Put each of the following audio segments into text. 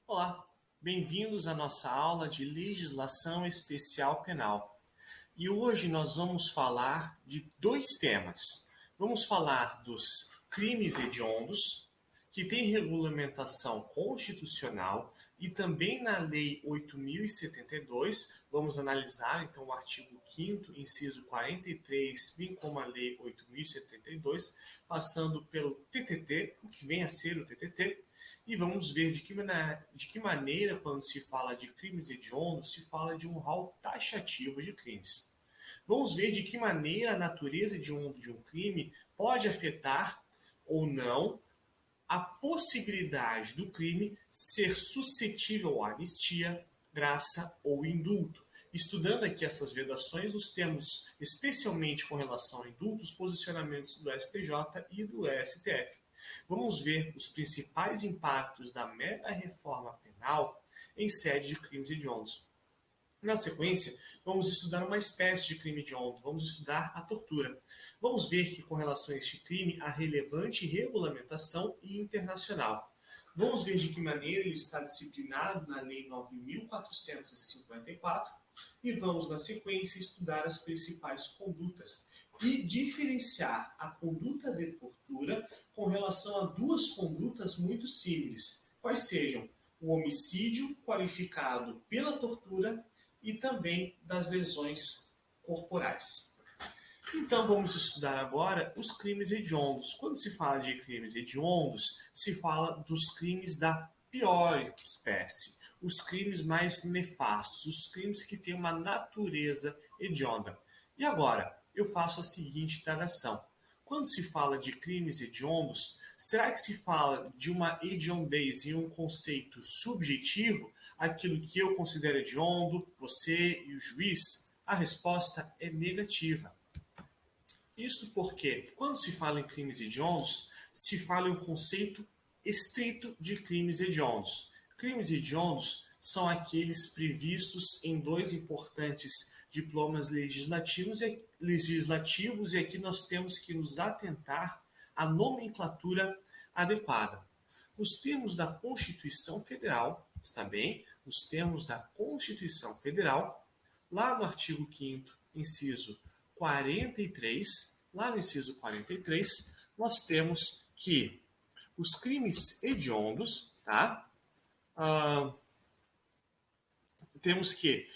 Olá, bem-vindos à nossa aula de Legislação Especial Penal. E hoje nós vamos falar de dois temas. Vamos falar dos crimes hediondos, que tem regulamentação constitucional, e também na Lei 8.072, vamos analisar então o artigo 5º, inciso 43, bem como a Lei 8.072, passando pelo TTT, o que vem a ser o TTT, e vamos ver de que maneira, quando se fala de crimes hediondos, se fala de um rol taxativo de crimes. Vamos ver de que maneira a natureza de um crime pode afetar ou não a possibilidade do crime ser suscetível à anistia, graça ou indulto. Estudando aqui essas vedações, nós temos, especialmente com relação a indultos, posicionamentos do STJ e do STF. Vamos ver os principais impactos da mega reforma penal em sede de crimes hediondos. Na sequência, vamos estudar uma espécie de crime hediondo, vamos estudar a tortura. Vamos ver que, com relação a este crime, há relevante regulamentação internacional. Vamos ver de que maneira ele está disciplinado na Lei 9.454 e vamos, na sequência, estudar as principais condutas e diferenciar a conduta de tortura com relação a duas condutas muito simples, quais sejam o homicídio qualificado pela tortura e também das lesões corporais. Então vamos estudar agora os crimes hediondos. Quando se fala de crimes hediondos, se fala dos crimes da pior espécie, os crimes mais nefastos, os crimes que têm uma natureza hedionda. E agora, eu faço a seguinte indagação. Quando se fala de crimes hediondos, será que se fala de uma hediondez em um conceito subjetivo, aquilo que eu considero hediondo, você e o juiz? A resposta é negativa. Isto porque, quando se fala em crimes hediondos, se fala em um conceito estrito de crimes hediondos. Crimes hediondos são aqueles previstos em dois importantes diplomas legislativos e aqui nós temos que nos atentar à nomenclatura adequada. Os termos da Constituição Federal, está bem? Os termos da Constituição Federal, lá no artigo 5º, inciso 43, lá no inciso 43, nós temos que os crimes hediondos, tá? Temos que,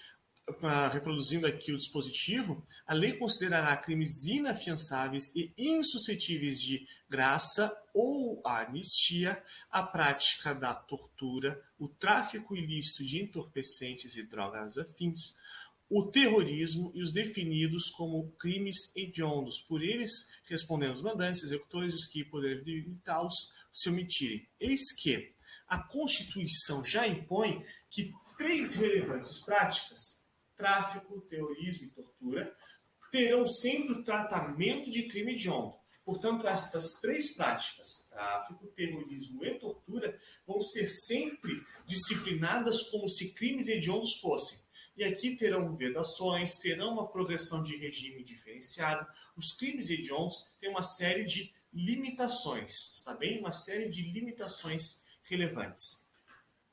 reproduzindo aqui o dispositivo, a lei considerará crimes inafiançáveis e insuscetíveis de graça ou anistia a prática da tortura, o tráfico ilícito de entorpecentes e drogas afins, o terrorismo e os definidos como crimes hediondos, por eles respondendo os mandantes, executores e os que poderem evitá-los se omitirem. Eis que a Constituição já impõe que três relevantes práticas, tráfico, terrorismo e tortura, terão sempre o tratamento de crime hediondo. Portanto, estas três práticas, tráfico, terrorismo e tortura, vão ser sempre disciplinadas como se crimes hediondos fossem. E aqui terão vedações, terão uma progressão de regime diferenciado. Os crimes hediondos têm uma série de limitações, está bem? Uma série de limitações relevantes.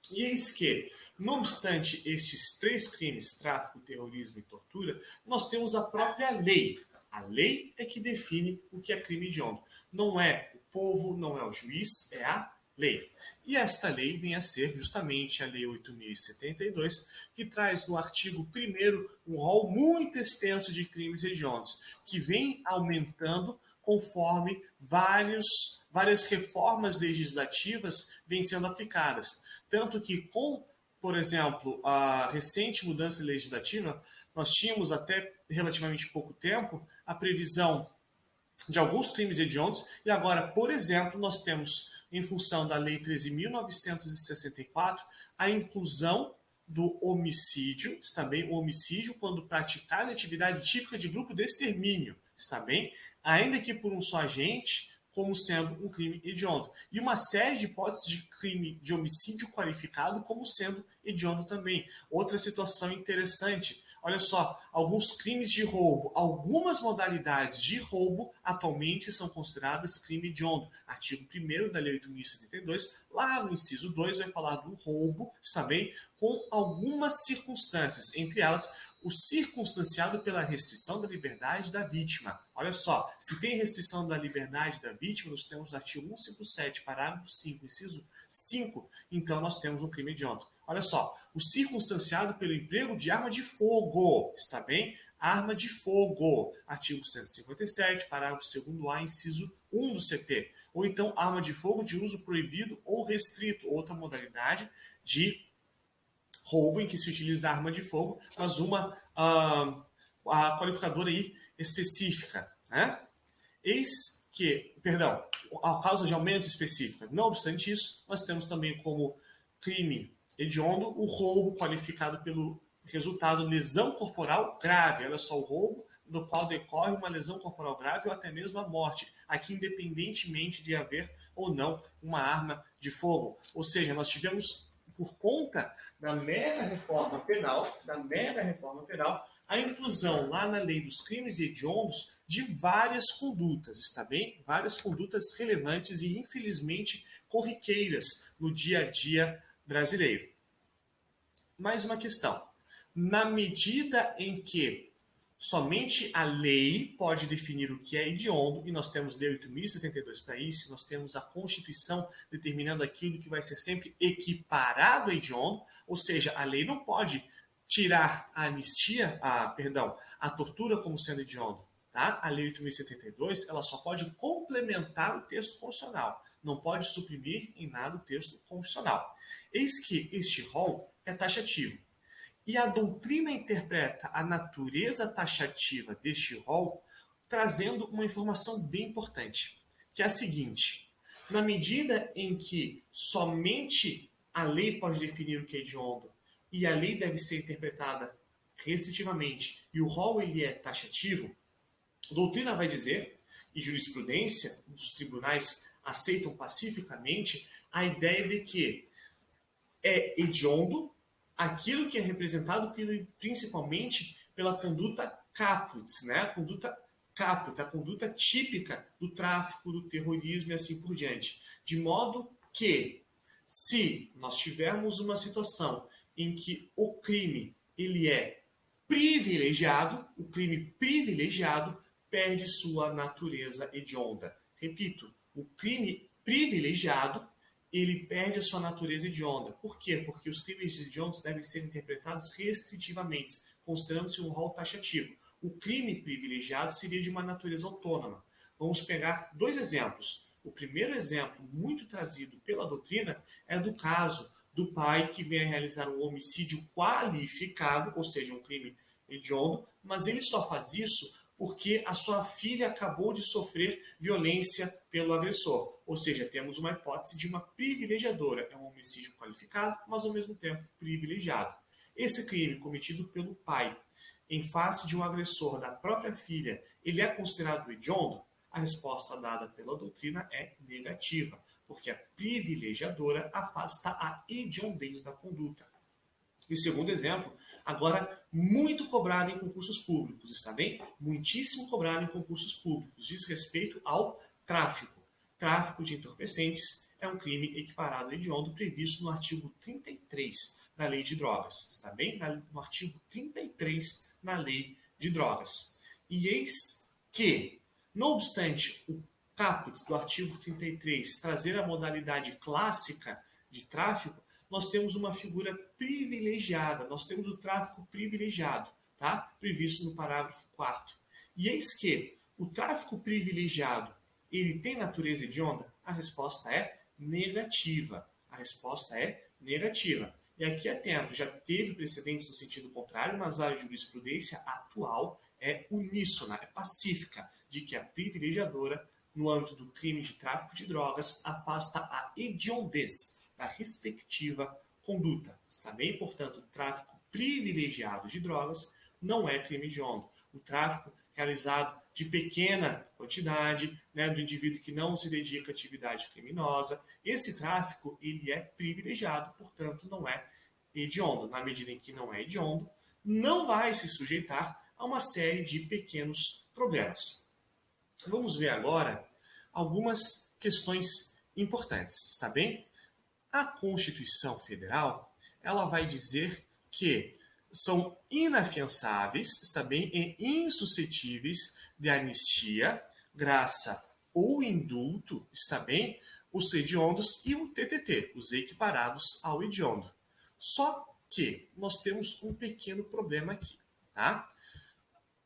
E eis que, não obstante estes três crimes, tráfico, terrorismo e tortura, nós temos a própria lei. A lei é que define o que é crime hediondo. Não é o povo, não é o juiz, é a lei. E esta lei vem a ser justamente a Lei 8.072, que traz no artigo 1º um rol muito extenso de crimes hediondos, que vem aumentando conforme várias reformas legislativas vêm sendo aplicadas. Tanto que com, por exemplo, a recente mudança legislativa, nós tínhamos até relativamente pouco tempo a previsão de alguns crimes hediondos, e agora, por exemplo, nós temos, em função da Lei 13.964, a inclusão do homicídio, está bem? O homicídio quando praticado em atividade típica de grupo de extermínio, está bem? Ainda que por um só agente, como sendo um crime hediondo. E uma série de hipóteses de crime de homicídio qualificado como sendo hediondo também. Outra situação interessante, Olha só, alguns crimes de roubo, algumas modalidades de roubo atualmente são consideradas crime hediondo. Artigo 1º da Lei 8.072, lá no inciso 2, vai falar do roubo, também com algumas circunstâncias, entre elas o circunstanciado pela restrição da liberdade da vítima. Olha só, se tem restrição da liberdade da vítima, nós temos o artigo 157, parágrafo 5, inciso 5, então nós temos um crime hediondo. Olha só, o circunstanciado pelo emprego de arma de fogo, está bem? Arma de fogo, artigo 157, parágrafo 2º-A, inciso 1 do CP. Ou então, arma de fogo de uso proibido ou restrito, outra modalidade de roubo em que se utiliza a arma de fogo, mas a qualificadora aí específica, né? Eis que, perdão, a causa de aumento específica. Não obstante isso, nós temos também como crime hediondo o roubo qualificado pelo resultado lesão corporal grave. Olha só, o roubo do qual decorre uma lesão corporal grave ou até mesmo a morte, aqui independentemente de haver ou não uma arma de fogo. Ou seja, nós tivemos, por conta da mega reforma penal, a inclusão lá na lei dos crimes hediondos de várias condutas, está bem? Várias condutas relevantes e, infelizmente, corriqueiras no dia a dia brasileiro. Mais uma questão. Na medida em que somente a lei pode definir o que é hediondo, e nós temos Lei 8.072 para isso, nós temos a Constituição determinando aquilo que vai ser sempre equiparado a hediondo, ou seja, a lei não pode tirar a anistia, a tortura como sendo hediondo. Tá? A Lei 8.072 ela só pode complementar o texto constitucional, não pode suprimir em nada o texto constitucional. Eis que este rol é taxativo. E a doutrina interpreta a natureza taxativa deste rol trazendo uma informação bem importante, que é a seguinte: na medida em que somente a lei pode definir o que é hediondo e a lei deve ser interpretada restritivamente e o rol ele é taxativo, a doutrina vai dizer, e jurisprudência dos tribunais aceitam pacificamente, a ideia de que é hediondo aquilo que é representado principalmente pela conduta caput, né? A conduta caput, a conduta típica do tráfico, do terrorismo e assim por diante. De modo que, se nós tivermos uma situação em que o crime ele é privilegiado, o crime privilegiado perde sua natureza hedionda. Repito, o crime privilegiado ele perde a sua natureza hedionda. Por quê? Porque os crimes hediondos devem ser interpretados restritivamente, considerando-se um rol taxativo. O crime privilegiado seria de uma natureza autônoma. Vamos pegar dois exemplos. O primeiro exemplo, muito trazido pela doutrina, é do caso do pai que vem a realizar um homicídio qualificado, ou seja, um crime hediondo, mas ele só faz isso porque a sua filha acabou de sofrer violência pelo agressor. Ou seja, temos uma hipótese de uma privilegiadora. É um homicídio qualificado, mas ao mesmo tempo privilegiado. Esse crime cometido pelo pai em face de um agressor da própria filha, ele é considerado hediondo? A resposta dada pela doutrina é negativa, porque a privilegiadora afasta a hediondez da conduta. E segundo exemplo, agora muito cobrado em concursos públicos, está bem? Muitíssimo cobrado em concursos públicos, diz respeito ao tráfico. Tráfico de entorpecentes é um crime equiparado a hediondo previsto no artigo 33 da Lei de Drogas, está bem? No artigo 33 da Lei de Drogas. E eis que, não obstante o caput do artigo 33 trazer a modalidade clássica de tráfico, nós temos uma figura privilegiada, nós temos o tráfico privilegiado, tá? Previsto no parágrafo 4º. E eis que o tráfico privilegiado, ele tem natureza hedionda? A resposta é negativa. A resposta é negativa. E aqui, atento, já teve precedentes no sentido contrário, mas a jurisprudência atual é uníssona, é pacífica, de que a privilegiadora, no âmbito do crime de tráfico de drogas, afasta a hediondez da respectiva conduta. Está bem? Portanto, o tráfico privilegiado de drogas não é crime hediondo. O tráfico realizado de pequena quantidade, né, do indivíduo que não se dedica à atividade criminosa, esse tráfico ele é privilegiado, portanto, não é hediondo. Na medida em que não é hediondo, não vai se sujeitar a uma série de pequenos problemas. Vamos ver agora algumas questões importantes, está bem? A Constituição Federal, ela vai dizer que são inafiançáveis, está bem, e insuscetíveis de anistia, graça ou indulto, está bem, os hediondos e o TTT, os equiparados ao hediondo. Só que nós temos um pequeno problema aqui, tá?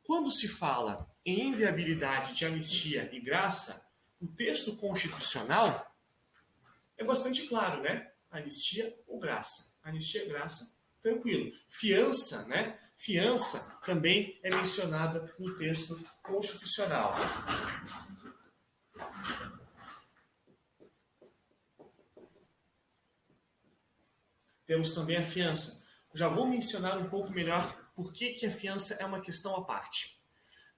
Quando se fala em inviabilidade de anistia e graça, o texto constitucional é bastante claro, né? Anistia ou graça. Anistia e graça, tranquilo. Fiança, né? Fiança também é mencionada no texto constitucional. Temos também a fiança. Já vou mencionar um pouco melhor por que a fiança é uma questão à parte.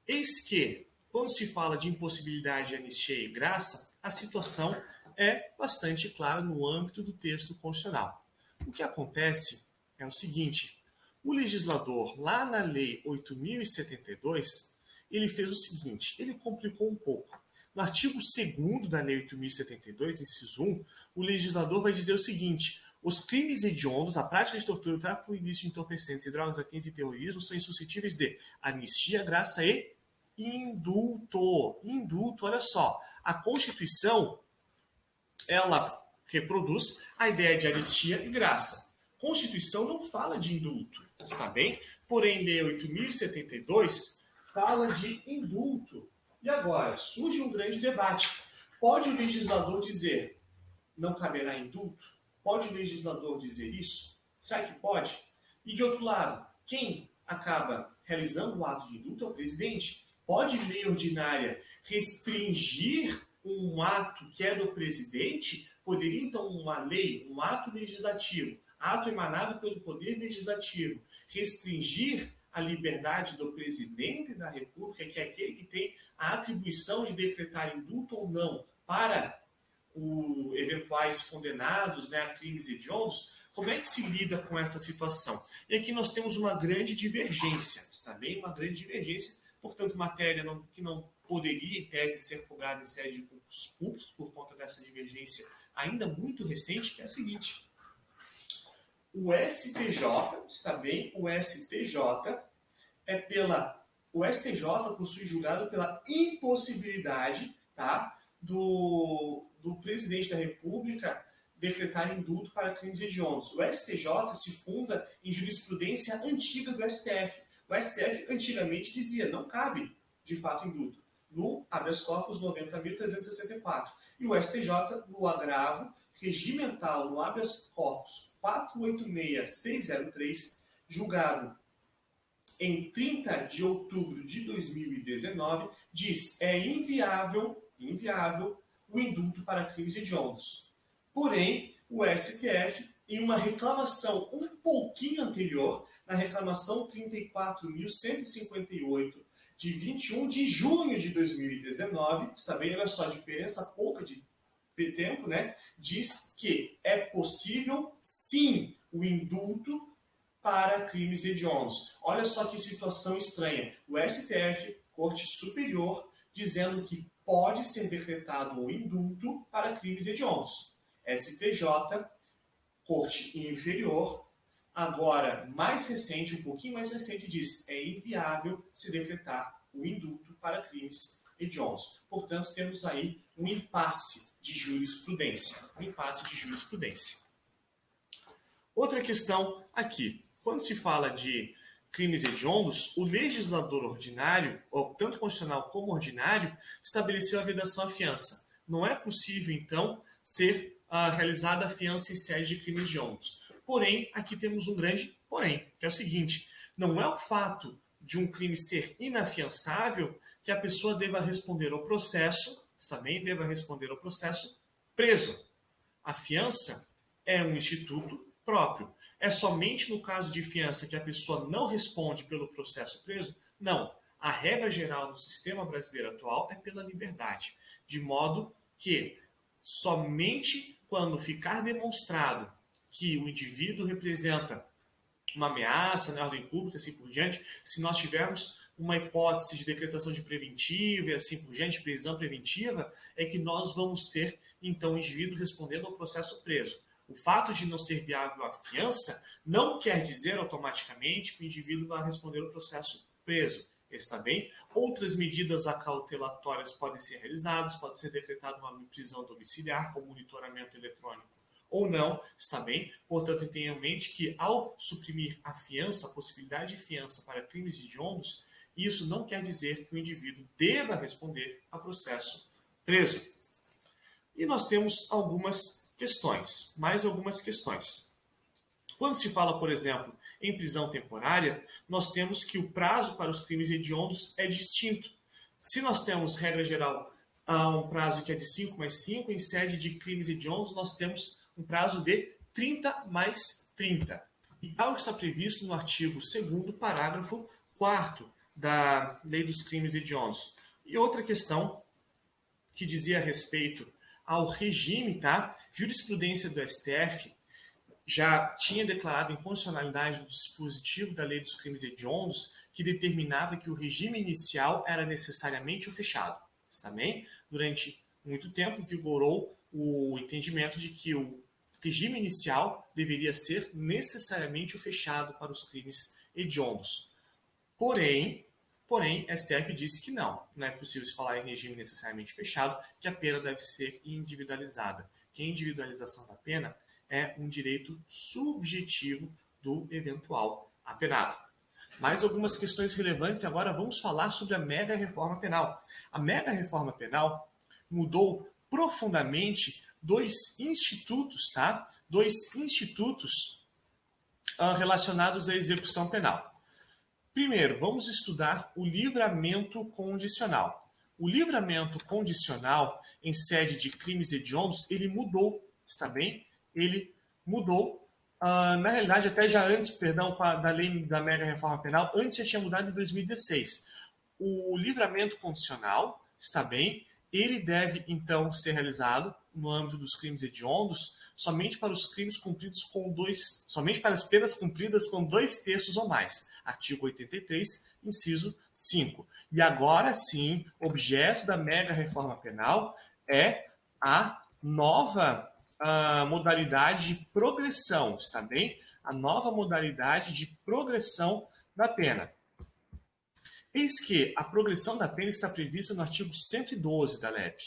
Eis que, quando se fala de impossibilidade de anistia e graça, a situação é bastante clara no âmbito do texto constitucional. O que acontece é o seguinte: o legislador, lá na Lei 8.072, ele fez o seguinte, ele complicou um pouco. No artigo 2º da Lei 8.072, inciso 1, o legislador vai dizer o seguinte: os crimes hediondos, a prática de tortura, o tráfico ilícito de entorpecentes e drogas afins e terrorismo são insuscetíveis de anistia, graça e indulto. Indulto, olha só. A Constituição, ela reproduz a ideia de anistia e graça. A Constituição não fala de indulto, está bem? Porém, Lei 8.072 fala de indulto. E agora, surge um grande debate. Pode o legislador dizer, não caberá indulto? Pode o legislador dizer isso? Será que pode? E de outro lado, quem acaba realizando o ato de indulto é o presidente. Pode lei ordinária restringir um ato que é do presidente? Poderia, então, uma lei, um ato legislativo, ato emanado pelo Poder Legislativo, restringir a liberdade do presidente da República, que é aquele que tem a atribuição de decretar indulto ou não para os eventuais condenados, né, a crimes hediondos? Como é que se lida com essa situação? E aqui nós temos uma grande divergência, está bem? Uma grande divergência, portanto, matéria que não poderia, em tese, ser cobrada em sede de concursos públicos, por conta dessa divergência ainda muito recente, que é a seguinte: o STJ, está bem? O STJ possui julgado pela impossibilidade, tá, do presidente da República decretar indulto para crimes hediondos. O STJ se funda em jurisprudência antiga do STF. O STF antigamente dizia, não cabe, de fato, indulto, no habeas corpus 90.364. E o STJ, no agravo regimental, no habeas corpus 486.603, julgado em 30 de outubro de 2019, diz é inviável o indulto para crimes hediondos. Porém, o STF, em uma reclamação um pouquinho anterior, na reclamação 34.158, de 21 de junho de 2019, está bem? Olha só a diferença pouca de tempo, né? Diz que é possível, sim, o indulto para crimes hediondos. Olha só que situação estranha. O STF, Corte Superior, dizendo que pode ser decretado o indulto para crimes hediondos. STJ, Corte Inferior, agora mais recente, um pouquinho mais recente, diz é inviável se decretar o indulto para crimes hediondos. Portanto, temos aí um impasse de jurisprudência. Outra questão aqui. Quando se fala de crimes hediondos, o legislador ordinário, ou tanto constitucional como ordinário, estabeleceu a vedação à fiança. Não é possível, então, ser realizada a fiança em sede de crimes hediondos. Porém, aqui temos um grande porém, que é o seguinte: não é o fato de um crime ser inafiançável que a pessoa deva responder ao processo, também deva responder ao processo preso. A fiança é um instituto próprio. É somente no caso de fiança que a pessoa não responde pelo processo preso? Não. A regra geral do sistema brasileiro atual é pela liberdade, de modo que somente quando ficar demonstrado que o indivíduo representa uma ameaça na ordem pública, assim por diante, se nós tivermos uma hipótese de decretação de preventiva e assim por diante, prisão preventiva, é que nós vamos ter, então, o indivíduo respondendo ao processo preso. O fato de não ser viável a fiança não quer dizer automaticamente que o indivíduo vai responder ao processo preso. Está bem? Outras medidas acautelatórias podem ser realizadas, pode ser decretada uma prisão domiciliar com monitoramento eletrônico ou não, está bem? Portanto, tenha em mente que ao suprimir a fiança, a possibilidade de fiança para crimes hediondos, isso não quer dizer que o indivíduo deva responder a processo preso. E nós temos algumas questões, mais algumas questões. Quando se fala, por exemplo, em prisão temporária, nós temos que o prazo para os crimes hediondos é distinto. Se nós temos, regra geral, um prazo que é de 5 mais 5, em sede de crimes hediondos, nós temos um prazo de 30 mais 30. E tal está previsto no artigo 2º, parágrafo 4º da Lei dos Crimes Hediondos. E outra questão que dizia a respeito ao regime, tá? Jurisprudência do STF já tinha declarado a inconstitucionalidade do dispositivo da Lei dos Crimes Hediondos, que determinava que o regime inicial era necessariamente o fechado. Também, durante muito tempo, vigorou o entendimento de que o regime inicial deveria ser necessariamente o fechado para os crimes hediondos. Porém, STF disse que não é possível se falar em regime necessariamente fechado, que a pena deve ser individualizada. Que a individualização da pena é um direito subjetivo do eventual apenado. Mais algumas questões relevantes, agora vamos falar sobre a mega reforma penal. A mega reforma penal mudou profundamente dois institutos, tá? Dois institutos relacionados à execução penal. Primeiro, vamos estudar o livramento condicional. O livramento condicional em sede de crimes hediondos, ele mudou, está bem? Ele mudou, na realidade, até já antes, da lei da mega reforma penal, antes já tinha mudado em 2016. O livramento condicional, está bem? Ele deve, então, ser realizado no âmbito dos crimes hediondos somente para os crimes cumpridos somente para as penas cumpridas com 2/3 ou mais. Artigo 83, inciso 5. E agora sim, objeto da mega reforma penal é a nova modalidade de progressão, está bem? A nova modalidade de progressão da pena. Eis que a progressão da pena está prevista no artigo 112 da LEP.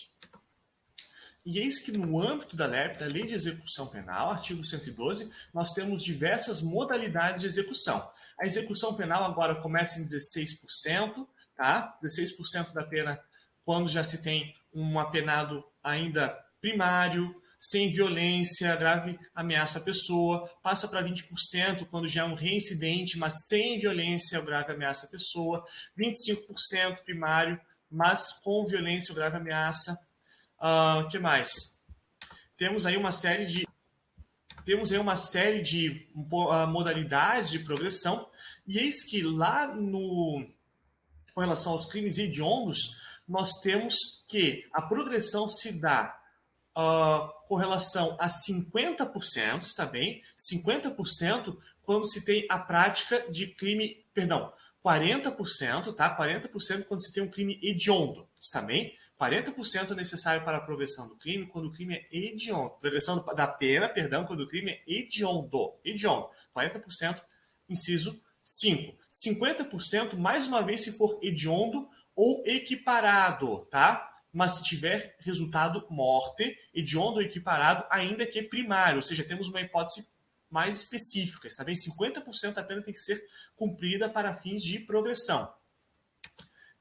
E eis que no âmbito da LEP, da Lei de Execução Penal, artigo 112, nós temos diversas modalidades de execução. A execução penal agora começa em 16%, tá? 16% da pena quando já se tem um apenado ainda primário, sem violência, grave ameaça à pessoa, passa para 20% quando já é um reincidente, mas sem violência ou grave ameaça à pessoa, 25% primário, mas com violência ou grave ameaça. Que mais? Temos aí uma série de modalidades de progressão, e eis que lá com relação aos crimes hediondos, nós temos que a progressão se dá com relação a 50%, está bem? 50% quando se tem a prática de crime, 40%, tá? 40% quando se tem um crime hediondo, está bem? 40% é necessário para a progressão do crime quando o crime é hediondo. Progressão da pena, quando o crime é hediondo. 40%, inciso 5. 50%, mais uma vez, se for hediondo ou equiparado, tá? Mas se tiver resultado morte, hediondo ou equiparado, ainda que primário, ou seja, temos uma hipótese mais específica, está bem? 50% da pena tem que ser cumprida para fins de progressão.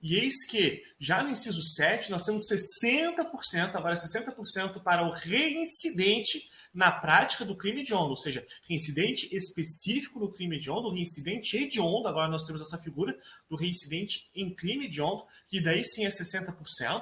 E eis que, já no inciso 7, nós temos 60%, agora 60% para o reincidente na prática do crime hediondo, ou seja, reincidente específico no crime hediondo, reincidente hediondo, agora nós temos essa figura do reincidente em crime hediondo, que daí sim é 60%,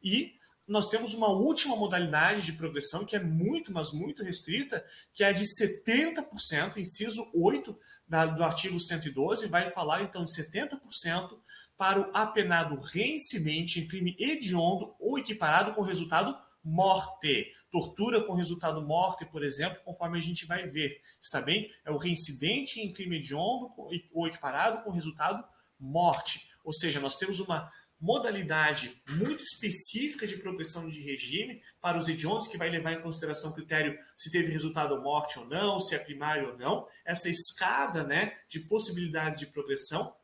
e nós temos uma última modalidade de progressão que é muito, mas muito restrita, que é a de 70%, inciso 8 do artigo 112, vai falar então de 70% para o apenado reincidente em crime hediondo ou equiparado com resultado morte. tortura com resultado morte, por exemplo, conforme a gente vai ver, está bem? É o reincidente em crime hediondo ou equiparado com resultado morte. Ou seja, nós temos uma modalidade muito específica de progressão de regime para os hediondos, que vai levar em consideração o critério se teve resultado morte ou não, se é primário ou não, essa escada, né, de possibilidades de progressão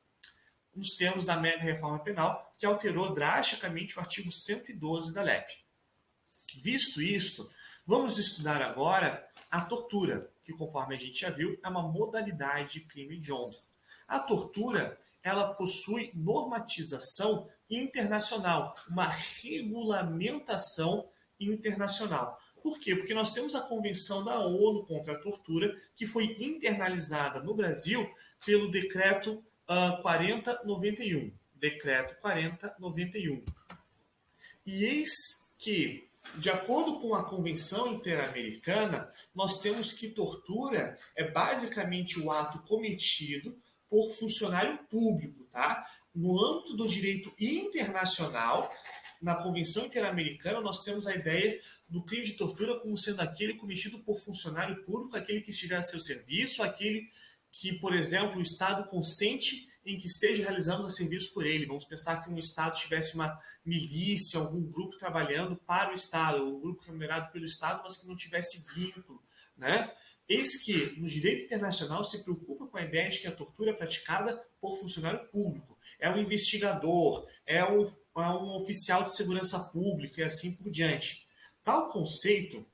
nos termos da mega reforma penal, que alterou drasticamente o artigo 112 da LEP. Visto isto, vamos estudar agora a tortura, que conforme a gente já viu, é uma modalidade de crime hediondo. A tortura, ela possui normatização internacional, uma regulamentação internacional. Por quê? Porque nós temos a Convenção da ONU contra a Tortura, que foi internalizada no Brasil pelo Decreto 4091. Decreto 4091. E eis que, de acordo com a Convenção Interamericana, nós temos que tortura é basicamente o ato cometido por funcionário público, tá? No âmbito do direito internacional, na Convenção Interamericana, nós temos a ideia do crime de tortura como sendo aquele cometido por funcionário público, aquele que estiver a seu serviço, aquele que, por exemplo, o Estado consente em que esteja realizando o serviço por ele. Vamos pensar que um Estado tivesse uma milícia, algum grupo trabalhando para o Estado, ou um grupo remunerado pelo Estado, mas que não tivesse vínculo, né? Eis que, no direito internacional, se preocupa com a ideia de que a tortura é praticada por funcionário público. É um investigador, é um oficial de segurança pública e assim por diante. Tal conceito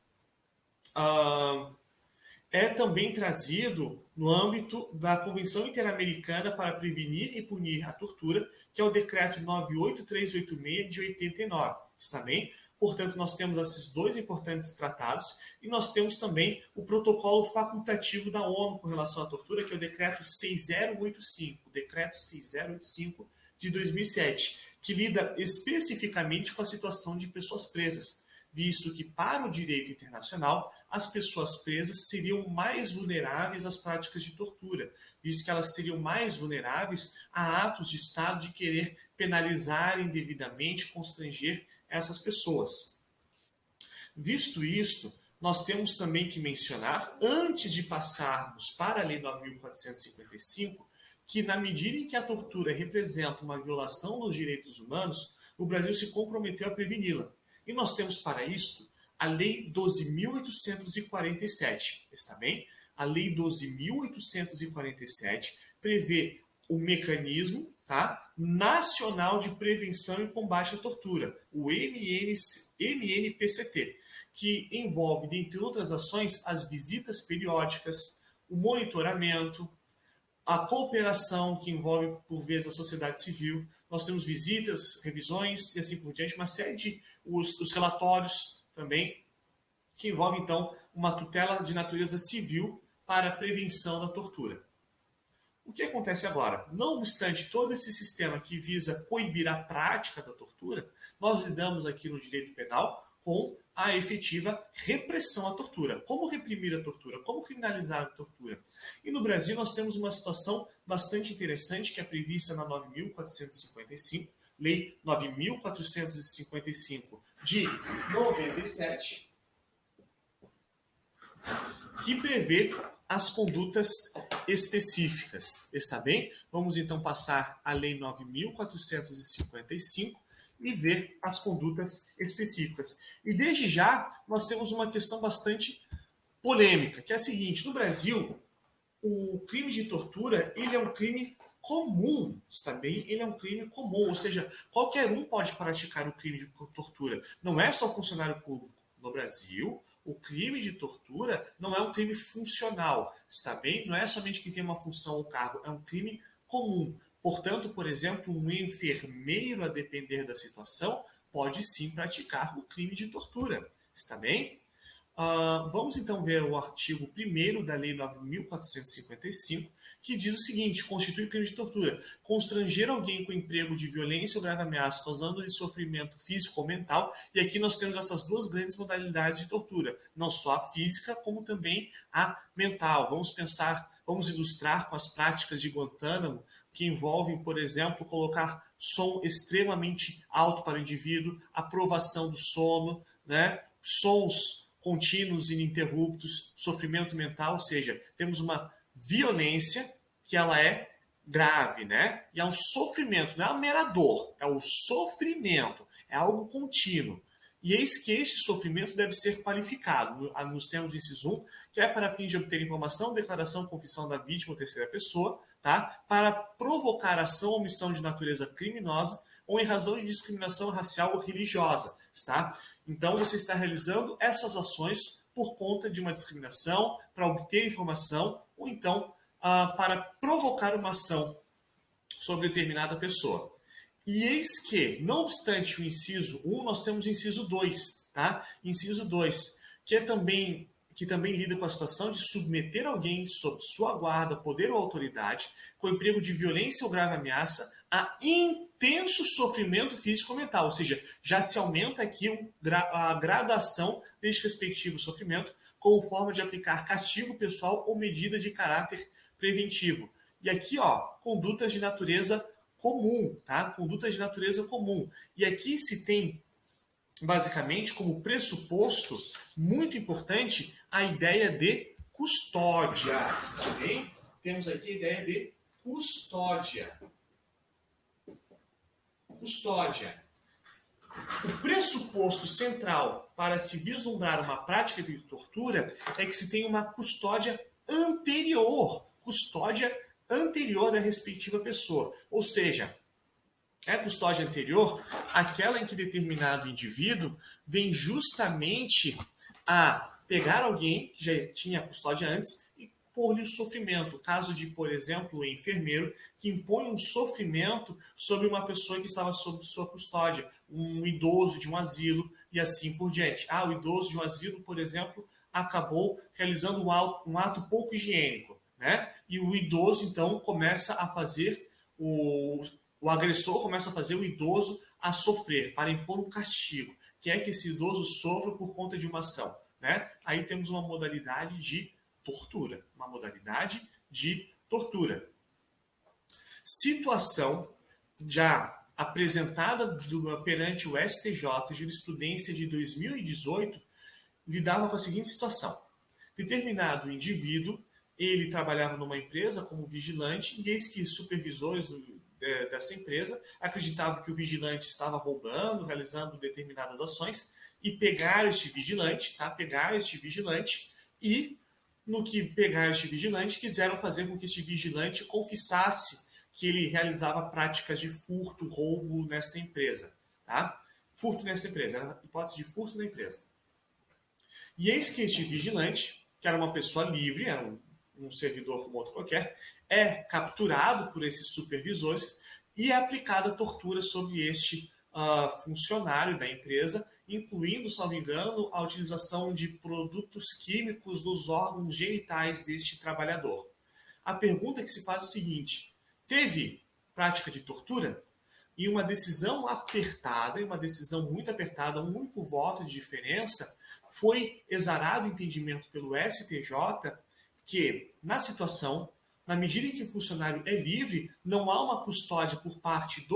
é também trazido no âmbito da Convenção Interamericana para Prevenir e Punir a Tortura, que é o Decreto 98386 de 89. Está bem? Portanto, nós temos esses dois importantes tratados e nós temos também o protocolo facultativo da ONU com relação à tortura, que é o Decreto 6085, Decreto 6085 de 2007, que lida especificamente com a situação de pessoas presas, visto que, para o direito internacional, as pessoas presas seriam mais vulneráveis às práticas de tortura, visto que elas seriam mais vulneráveis a atos de Estado de querer penalizar indevidamente, constranger essas pessoas. Visto isto, nós temos também que mencionar, antes de passarmos para a Lei 9.455, que na medida em que a tortura representa uma violação dos direitos humanos, o Brasil se comprometeu a preveni-la. E nós temos para isso a Lei 12.847, está bem? A Lei 12.847 prevê o mecanismo, tá, nacional de prevenção e combate à tortura, o MNPCT, que envolve, dentre outras ações, as visitas periódicas, o monitoramento, a cooperação, que envolve, por vezes, a sociedade civil. Nós temos visitas, revisões e assim por diante, uma série de os relatórios também, que envolvem, então, uma tutela de natureza civil para a prevenção da tortura. O que acontece agora? Não obstante todo esse sistema que visa coibir a prática da tortura, nós lidamos aqui no direito penal com a efetiva repressão à tortura. Como reprimir a tortura? Como criminalizar a tortura? E no Brasil nós temos uma situação bastante interessante que é prevista na 9.455, Lei 9.455 de 97, que prevê as condutas específicas. Está bem? Vamos então passar à Lei 9.455 e ver as condutas específicas. E desde já, nós temos uma questão bastante polêmica, que é a seguinte: no Brasil, o crime de tortura, ele é um crime comum, está bem? Ele é um crime comum, ou seja, qualquer um pode praticar o crime de tortura. Não é só funcionário público. No Brasil, o crime de tortura não é um crime funcional, está bem? Não é somente quem tem uma função ou cargo, é um crime comum. Portanto, por exemplo, um enfermeiro, a depender da situação, pode sim praticar o crime de tortura, está bem? Vamos então ver o artigo 1º da Lei 9.455, que diz o seguinte: constitui crime de tortura constranger alguém com emprego de violência ou grave ameaça, causando-lhe sofrimento físico ou mental. E aqui nós temos essas duas grandes modalidades de tortura, não só a física, como também a mental. Vamos ilustrar com as práticas de Guantánamo, que envolvem, por exemplo, colocar som extremamente alto para o indivíduo, a provação do sono, né? Sons contínuos, ininterruptos, sofrimento mental, ou seja, temos uma violência que ela é grave, né? E é um sofrimento, não é uma mera dor, é o sofrimento, é algo contínuo. E eis que este sofrimento deve ser qualificado nos termos do inciso 1, que é para fins de obter informação, declaração, confissão da vítima ou terceira pessoa, tá? Para provocar ação ou omissão de natureza criminosa ou em razão de discriminação racial ou religiosa, tá? Então, você está realizando essas ações por conta de uma discriminação, para obter informação, ou então para provocar uma ação sobre determinada pessoa. E eis que, não obstante o inciso 1, nós temos o inciso 2, tá? Inciso 2, que também lida com a situação de submeter alguém sob sua guarda, poder ou autoridade, com emprego de violência ou grave ameaça, a intenso sofrimento físico ou mental. Ou seja, já se aumenta aqui a gradação deste respectivo sofrimento como forma de aplicar castigo pessoal ou medida de caráter preventivo. E aqui, ó, condutas de natureza comum, tá? Condutas de natureza comum. E aqui se tem, basicamente, como pressuposto muito importante a ideia de custódia, está bem? Temos aqui a ideia de custódia. Custódia. O pressuposto central para se vislumbrar uma prática de tortura é que se tem uma custódia anterior. Custódia anterior da respectiva pessoa. Ou seja, é a custódia anterior aquela em que determinado indivíduo vem justamente a pegar alguém que já tinha custódia antes e pôr-lhe o sofrimento. Caso de, por exemplo, o enfermeiro que impõe um sofrimento sobre uma pessoa que estava sob sua custódia, um idoso de um asilo e assim por diante. O idoso de um asilo, por exemplo, acabou realizando um ato pouco higiênico, né? E o idoso, então, começa a fazer o agressor começa a fazer o idoso a sofrer, para impor um castigo, que é que esse idoso sofra por conta de uma ação, né? Aí temos uma modalidade de tortura, Situação já apresentada perante o STJ, jurisprudência de 2018, lidava com a seguinte situação. Determinado indivíduo, ele trabalhava numa empresa como vigilante e eis que supervisores dessa empresa acreditavam que o vigilante estava roubando, realizando determinadas ações e pegaram este vigilante, e no que pegaram este vigilante, quiseram fazer com que este vigilante confessasse que ele realizava práticas de furto, roubo nesta empresa, tá? Furto nessa empresa, era hipótese de furto na empresa. E eis que este vigilante, que era uma pessoa livre, era um servidor como outro qualquer, é capturado por esses supervisores e é aplicada tortura sobre este funcionário da empresa, incluindo, salvo engano, a utilização de produtos químicos nos órgãos genitais deste trabalhador. A pergunta que se faz é o seguinte: teve prática de tortura? E uma decisão apertada, uma decisão muito apertada, um único voto de diferença, foi exarado o entendimento pelo STJ que, na situação, na medida em que o funcionário é livre, não há uma custódia por parte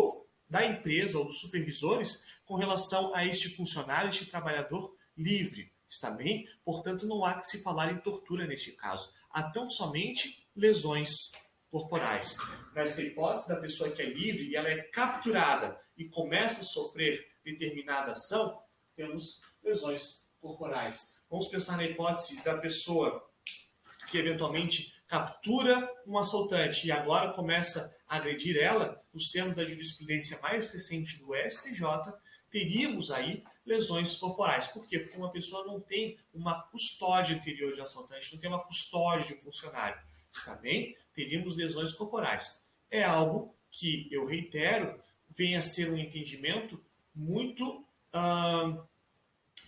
da empresa ou dos supervisores com relação a este funcionário, este trabalhador livre. Está bem? Portanto, não há que se falar em tortura neste caso. Há tão somente lesões corporais. Nesta hipótese da pessoa que é livre e ela é capturada e começa a sofrer determinada ação, temos lesões corporais. Vamos pensar na hipótese da pessoa que eventualmente captura um assaltante e agora começa a agredir ela, nos termos da jurisprudência mais recente do STJ, teríamos aí lesões corporais. Por quê? Porque uma pessoa não tem uma custódia anterior de assaltante, não tem uma custódia de um funcionário. Está bem? Teríamos lesões corporais. É algo que, eu reitero, vem a ser um entendimento muito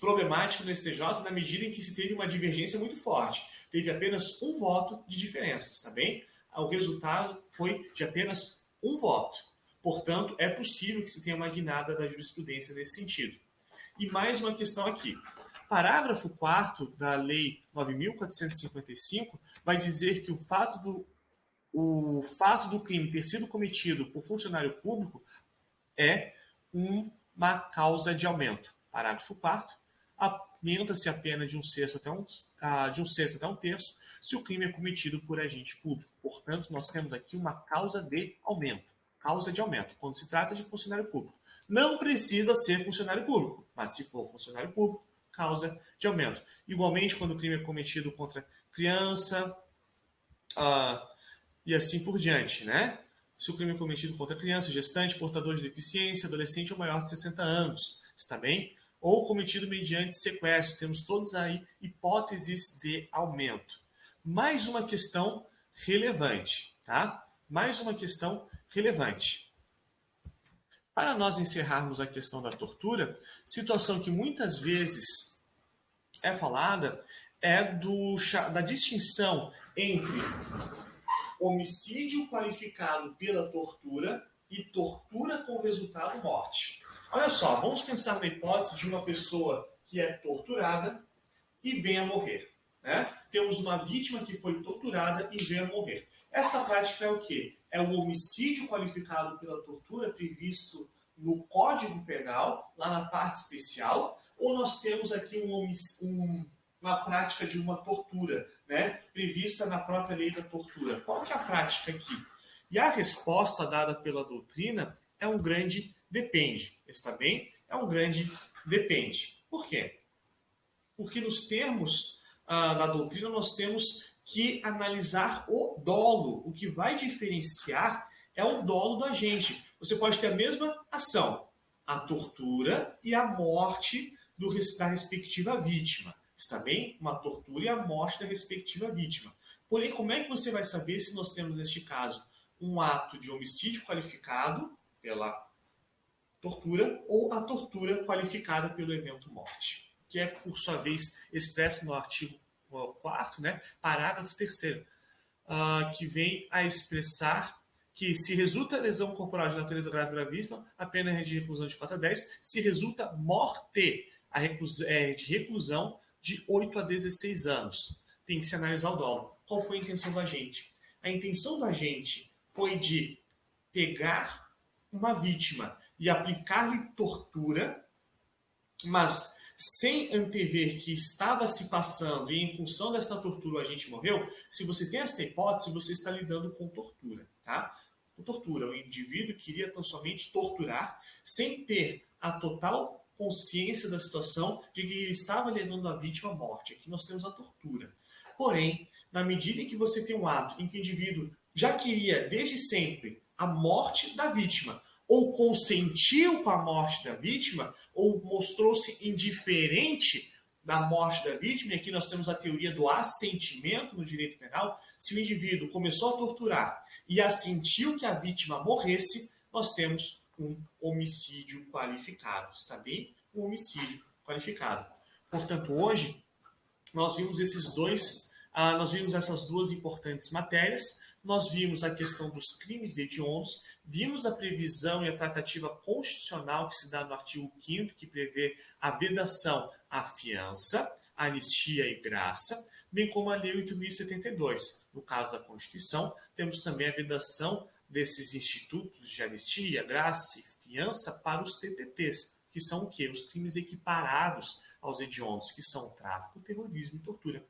problemático no STJ na medida em que se teve uma divergência muito forte. Teve apenas um voto de diferença, está bem? O resultado foi de apenas um voto. Portanto, é possível que se tenha uma guinada da jurisprudência nesse sentido. E mais uma questão aqui. Parágrafo 4º da Lei 9.455 vai dizer que o fato do crime ter sido cometido por funcionário público é uma causa de aumento. Parágrafo 4º. aumenta-se a pena de 1/6 até 1/3 se o crime é cometido por agente público. Portanto, nós temos aqui uma causa de aumento. Causa de aumento, quando se trata de funcionário público. Não precisa ser funcionário público, mas se for funcionário público, causa de aumento. Igualmente, quando o crime é cometido contra criança, e assim por diante, né? Se o crime é cometido contra criança, gestante, portador de deficiência, adolescente ou maior de 60 anos, está bem? Ou cometido mediante sequestro, temos todas aí hipóteses de aumento. Mais uma questão relevante, tá? Mais uma questão relevante. Para nós encerrarmos a questão da tortura, situação que muitas vezes é falada é da distinção entre homicídio qualificado pela tortura e tortura com resultado morte. Olha só, vamos pensar na hipótese de uma pessoa que é torturada e vem a morrer. Né? Temos uma vítima que foi torturada e vem a morrer. Essa prática é o quê? É o homicídio qualificado pela tortura previsto no Código Penal, lá na parte especial, ou nós temos aqui uma prática de uma tortura, né, prevista na própria lei da tortura. Qual que é a prática aqui? E a resposta dada pela doutrina é um grande depende. Está bem? É um grande depende. Por quê? Porque nos termos da doutrina nós temos que analisar o dolo. O que vai diferenciar é o dolo do agente. Você pode ter a mesma ação, a tortura e a morte da respectiva vítima. Está bem? Uma tortura e a morte da respectiva vítima. Porém, como é que você vai saber se nós temos, neste caso, um ato de homicídio qualificado pela tortura ou a tortura qualificada pelo evento morte? Que é, por sua vez, expressa no artigo 4º, né, parágrafo 3º, que vem a expressar que se resulta lesão corporal de natureza grave e gravíssima, a pena é de reclusão de 4 a 10. Se resulta morte, de reclusão de 8 a 16 anos. Tem que se analisar o dolo. Qual foi a intenção do agente? A intenção do agente foi de pegar uma vítima e aplicar-lhe tortura, mas sem antever que estava se passando e em função dessa tortura o agente morreu. Se você tem essa hipótese, você está lidando com tortura, tá? Com tortura, o indivíduo queria tão somente torturar sem ter a total consciência da situação de que ele estava levando a vítima à morte. Aqui nós temos a tortura. Porém, na medida em que você tem um ato em que o indivíduo já queria desde sempre a morte da vítima, ou consentiu com a morte da vítima, ou mostrou-se indiferente da morte da vítima, e aqui nós temos a teoria do assentimento no direito penal. Se o indivíduo começou a torturar e assentiu que a vítima morresse, nós temos um homicídio qualificado. Está bem? Um homicídio qualificado. Portanto, hoje, nós vimos essas duas importantes matérias. Nós vimos a questão dos crimes hediondos, vimos a previsão e a tratativa constitucional que se dá no artigo 5º, que prevê a vedação à fiança, anistia e graça, bem como a Lei 8.072. No caso da Constituição, temos também a vedação desses institutos de anistia, graça e fiança para os TTTs, que são o quê? Os crimes equiparados aos hediondos, que são tráfico, terrorismo e tortura.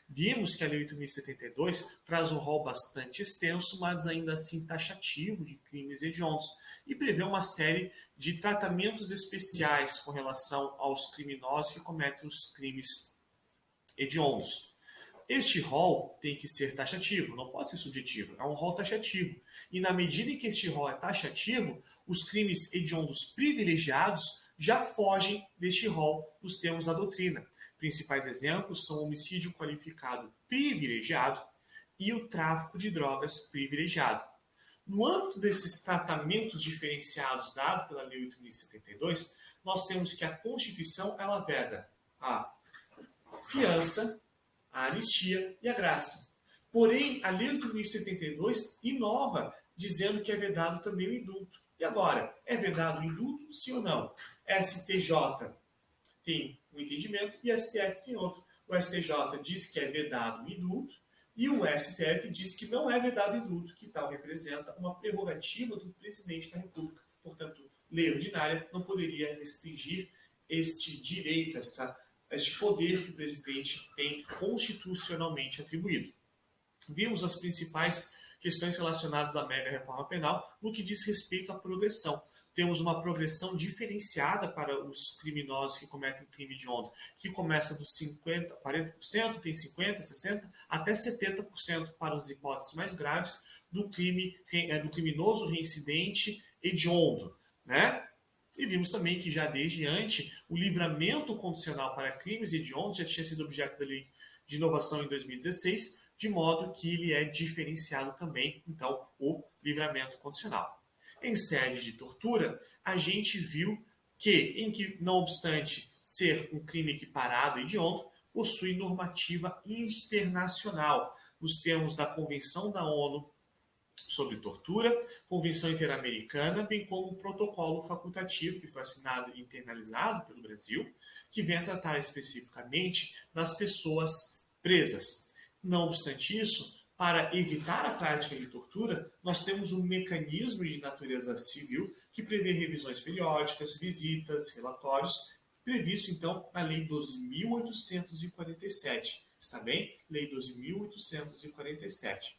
Vimos que a Lei 8.072 traz um rol bastante extenso, mas ainda assim taxativo de crimes hediondos, e prevê uma série de tratamentos especiais com relação aos criminosos que cometem os crimes hediondos. Este rol tem que ser taxativo, não pode ser subjetivo, é um rol taxativo. E na medida em que este rol é taxativo, os crimes hediondos privilegiados já fogem deste rol nos termos da doutrina. Principais exemplos são o homicídio qualificado privilegiado e o tráfico de drogas privilegiado. No âmbito desses tratamentos diferenciados dados pela Lei 8.072, nós temos que a Constituição ela veda a fiança, a anistia e a graça. Porém, a Lei 8.072 inova, dizendo que é vedado também o indulto. E agora, é vedado o indulto, sim ou não? STJ tem um entendimento e o STF tem outro. O STJ diz que é vedado o indulto e o STF diz que não é vedado o indulto, que tal representa uma prerrogativa do presidente da República. Portanto, lei ordinária não poderia restringir este direito, esta este poder que o presidente tem constitucionalmente atribuído. Vimos as principais questões relacionadas à mega reforma penal no que diz respeito à progressão. Temos uma progressão diferenciada para os criminosos que cometem crime de onda, que começa dos 50%, 40%, tem 50%, 60%, até 70% para as hipóteses mais graves do criminoso reincidente hediondo, né? E vimos também que já desde antes o livramento condicional para crimes hediondos já tinha sido objeto da lei de inovação em 2016, de modo que ele é diferenciado também, então, o livramento condicional. Em sede de tortura, a gente viu que, não obstante ser um crime equiparado e hediondo, possui normativa internacional, nos termos da Convenção da ONU sobre tortura, Convenção Interamericana, bem como um protocolo facultativo que foi assinado e internalizado pelo Brasil, que vem tratar especificamente das pessoas presas. Não obstante isso, para evitar a prática de tortura, nós temos um mecanismo de natureza civil que prevê revisões periódicas, visitas, relatórios, previsto então na Lei 12.847. Está bem? Lei 12.847.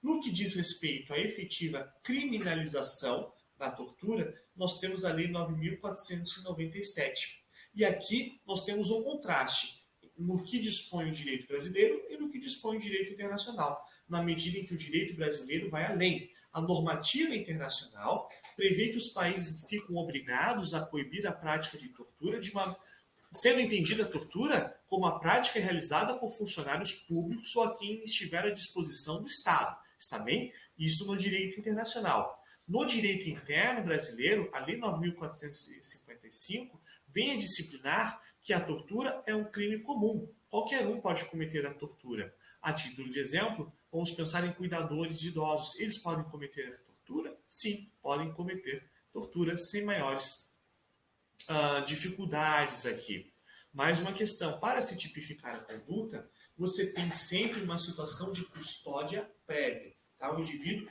No que diz respeito à efetiva criminalização da tortura, nós temos a Lei 9.497. E aqui nós temos um contraste no que dispõe o direito brasileiro e no que dispõe o direito internacional, na medida em que o direito brasileiro vai além. A normativa internacional prevê que os países ficam obrigados a coibir a prática de tortura, sendo entendida a tortura como a prática realizada por funcionários públicos ou a quem estiver à disposição do Estado. Está bem? Isso no direito internacional. No direito interno brasileiro, a Lei 9.455 vem a disciplinar que a tortura é um crime comum. Qualquer um pode cometer a tortura. A título de exemplo, vamos pensar em cuidadores de idosos. Eles podem cometer a tortura? Sim, podem cometer tortura sem maiores dificuldades aqui. Mais uma questão, para se tipificar a conduta, você tem sempre uma situação de custódia prévia. Tá? O indivíduo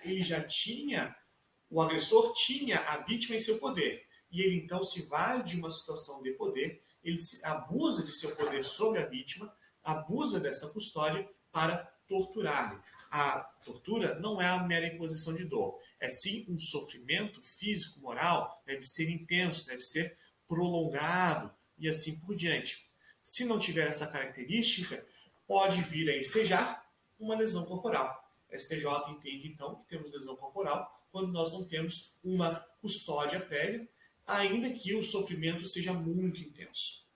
o agressor tinha a vítima em seu poder, e ele então se vale de uma situação de poder, ele abusa de seu poder sobre a vítima, abusa dessa custódia para torturar-lhe. A tortura não é a mera imposição de dor, é sim um sofrimento físico, moral, deve ser intenso, deve ser prolongado e assim por diante. Se não tiver essa característica, pode vir a ensejar uma lesão corporal. A STJ entende, então, que temos lesão corporal quando nós não temos uma custódia prévia, ainda que o sofrimento seja muito intenso.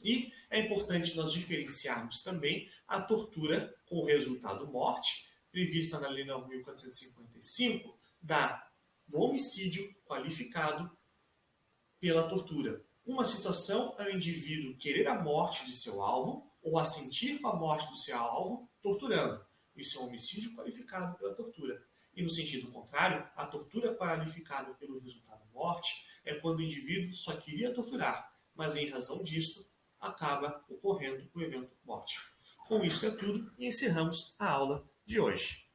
E é importante nós diferenciarmos também a tortura com resultado morte, prevista na Lei 9.455, do homicídio qualificado pela tortura. Uma situação é o indivíduo querer a morte de seu alvo ou assentir com a morte do seu alvo, torturando. Isso é um homicídio qualificado pela tortura. E no sentido contrário, a tortura qualificada pelo resultado morte é quando o indivíduo só queria torturar, mas em razão disso acaba ocorrendo o evento morte. Com isso é tudo e encerramos a aula de hoje.